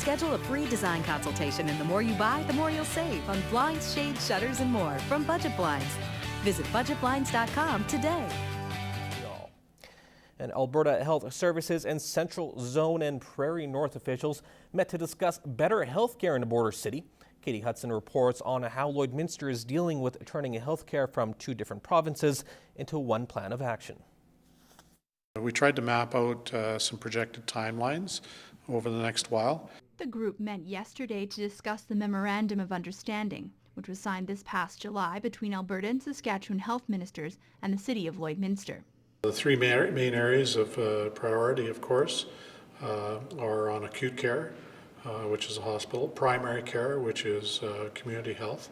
Schedule a free design consultation, and the more you buy, the more you'll save on blinds, shades, shutters, and more from Budget Blinds. Visit budgetblinds.com today. And Alberta Health Services and Central Zone and Prairie North officials met to discuss better health care in the border city. Katie Hudson reports on how Lloydminster is dealing with turning health care from two different provinces into one plan of action. We tried to map out some projected timelines over the next while. The group met yesterday to discuss the Memorandum of Understanding, which was signed this past July between Alberta and Saskatchewan health ministers and the City of Lloydminster. The three main areas of priority, of course, are on acute care, which is a hospital, primary care, which is community health,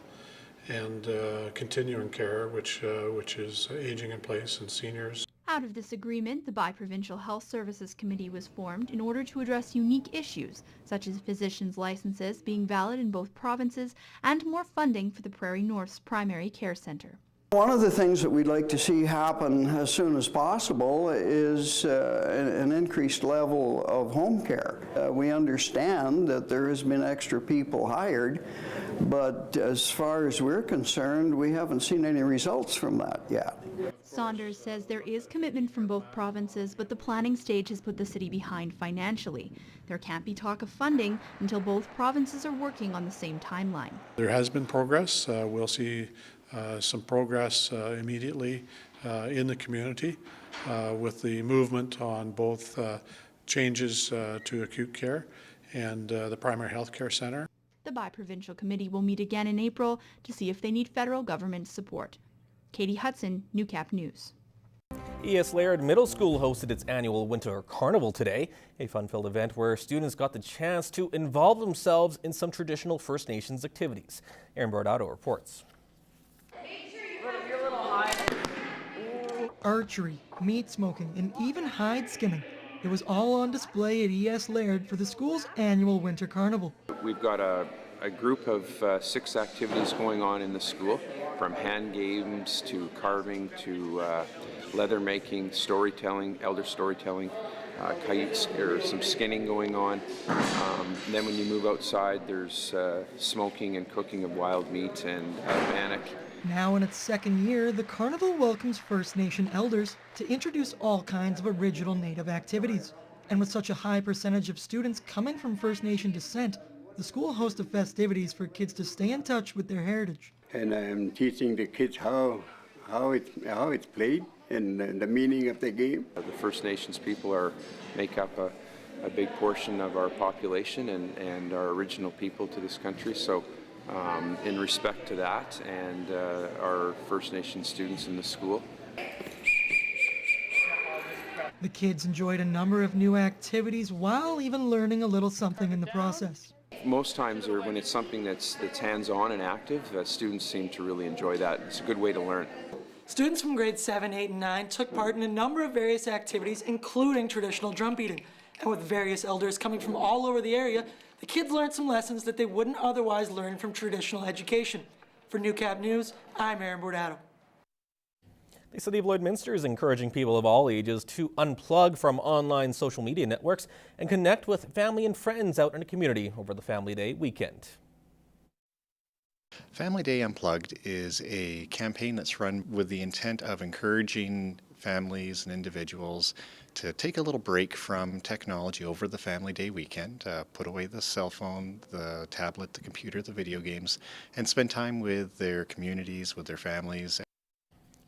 and continuing care, which is aging in place and seniors. Out of this agreement, the Bi-Provincial Health Services Committee was formed in order to address unique issues, such as physicians' licenses being valid in both provinces and more funding for the Prairie North's primary care centre. One of the things that we'd like to see happen as soon as possible is an increased level of home care. We understand that there has been extra people hired, but as far as we're concerned, we haven't seen any results from that yet. Saunders says there is commitment from both provinces, but the planning stage has put the city behind financially. There can't be talk of funding until both provinces are working on the same timeline. There has been progress. We'll see some progress immediately in the community with the movement on both changes to acute care and the primary health care centre. The Bi-Provincial Committee will meet again in April to see if they need federal government support. Katie Hudson, Newcap News. Laird Middle School hosted its annual Winter Carnival today, a fun-filled event where students got the chance to involve themselves in some traditional First Nations activities. Aaron Bordato reports. Archery, meat smoking, and even hide skinning. It was all on display at Laird for the school's annual Winter Carnival. We've got a group of 6 activities going on in the school, from hand games to carving to leather making, storytelling, elder storytelling, kites, or some skinning going on. Then when you move outside, there's smoking and cooking of wild meat and bannock. Now in its second year, the carnival welcomes First Nation elders to introduce all kinds of original Native activities. And with such a high percentage of students coming from First Nation descent, the school hosts festivities for kids to stay in touch with their heritage. And I'm teaching the kids how it's played and the meaning of the game. The First Nations people make up a big portion of our population and our original people to this country. So in respect to that and our First Nation students in the school. The kids enjoyed a number of new activities while even learning a little something in the process. Most times, or when it's something that's hands-on and active, students seem to really enjoy that. It's a good way to learn. Students from grades 7, 8, and 9 took part in a number of various activities, including traditional drum beating. And with various elders coming from all over the area, the kids learned some lessons that they wouldn't otherwise learn from traditional education. For Newcap News, I'm Aaron Bordato. The City of Lloydminster is encouraging people of all ages to unplug from online social media networks and connect with family and friends out in the community over the Family Day weekend. Family Day Unplugged is a campaign that's run with the intent of encouraging families and individuals to take a little break from technology over the Family Day weekend, put away the cell phone, the tablet, the computer, the video games, and spend time with their communities, with their families.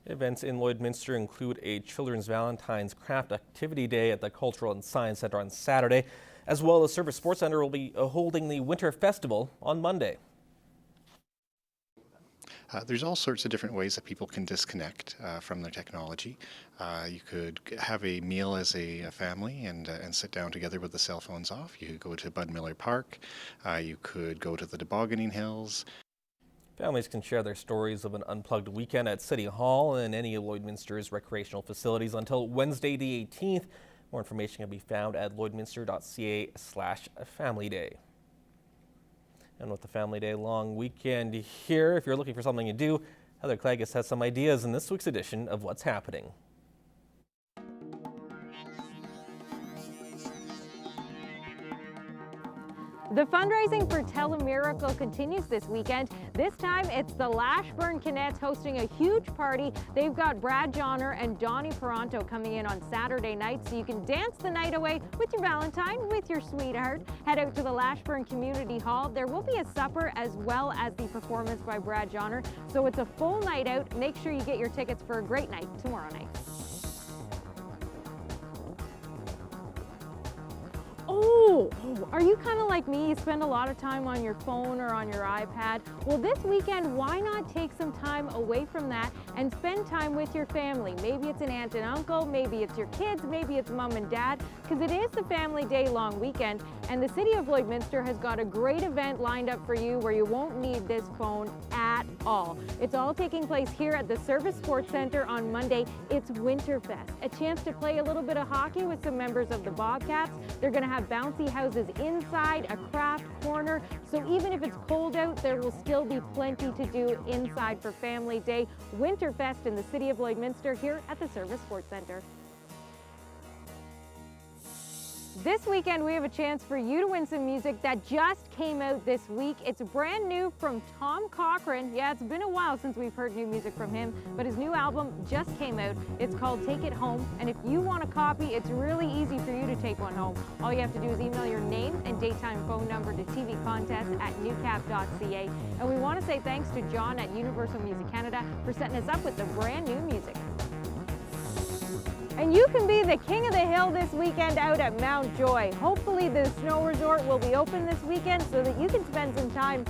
Events in Lloydminster include a Children's Valentine's Craft Activity Day at the Cultural and Science Centre on Saturday, as well as Service Sports Centre will be holding the Winter Festival on Monday. There's all sorts of different ways that people can disconnect from their technology. You could have a meal as a family and sit down together with the cell phones off. You could go to Bud Miller Park. You could go to the Tobogganing Hills. Families can share their stories of an unplugged weekend at City Hall and any of Lloydminster's recreational facilities until Wednesday the 18th. More information can be found at lloydminster.ca/familyday. And with the Family Day long weekend here, if you're looking for something to do, Heather Clagus has some ideas in this week's edition of What's Happening. The fundraising for Telemiracle continues this weekend. This time it's the Lashburn Cadets hosting a huge party. They've got Brad Johnner and Donnie Peranto coming in on Saturday night, so you can dance the night away with your Valentine, with your sweetheart. Head out to the Lashburn Community Hall. There will be a supper as well as the performance by Brad Johnner, so it's a full night out. Make sure you get your tickets for a great night tomorrow night. Oh, are you kind of like me? You spend a lot of time on your phone or on your iPad. Well, this weekend, why not take some time away from that and spend time with your family? Maybe it's an aunt and uncle, maybe it's your kids, maybe it's mom and dad, because it is the family day-long weekend, and the City of Lloydminster has got a great event lined up for you where you won't need this phone at all. It's all taking place here at the Service Sports Centre on Monday. It's Winterfest, a chance to play a little bit of hockey with some members of the Bobcats. They're going to have bouncy houses inside, a craft corner, so even if it's cold out, there will still be plenty to do inside for Family Day. Winterfest in the City of Lloydminster here at the Service Sports Centre. This weekend, we have a chance for you to win some music that just came out this week. It's brand new from Tom Cochrane. Yeah, it's been a while since we've heard new music from him, but his new album just came out. It's called Take It Home, and if you want a copy, it's really easy for you to take one home. All you have to do is email your name and daytime phone number to tvcontest@newcap.ca. And we want to say thanks to John at Universal Music Canada for setting us up with the brand new music. And you can be the king of the hill this weekend out at Mount Joy. Hopefully the snow resort will be open this weekend so that you can spend some time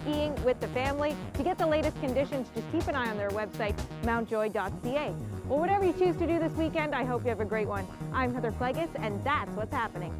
skiing with the family. To get the latest conditions, just keep an eye on their website, mountjoy.ca. Well, whatever you choose to do this weekend, I hope you have a great one. I'm Heather Plegas, and that's what's happening.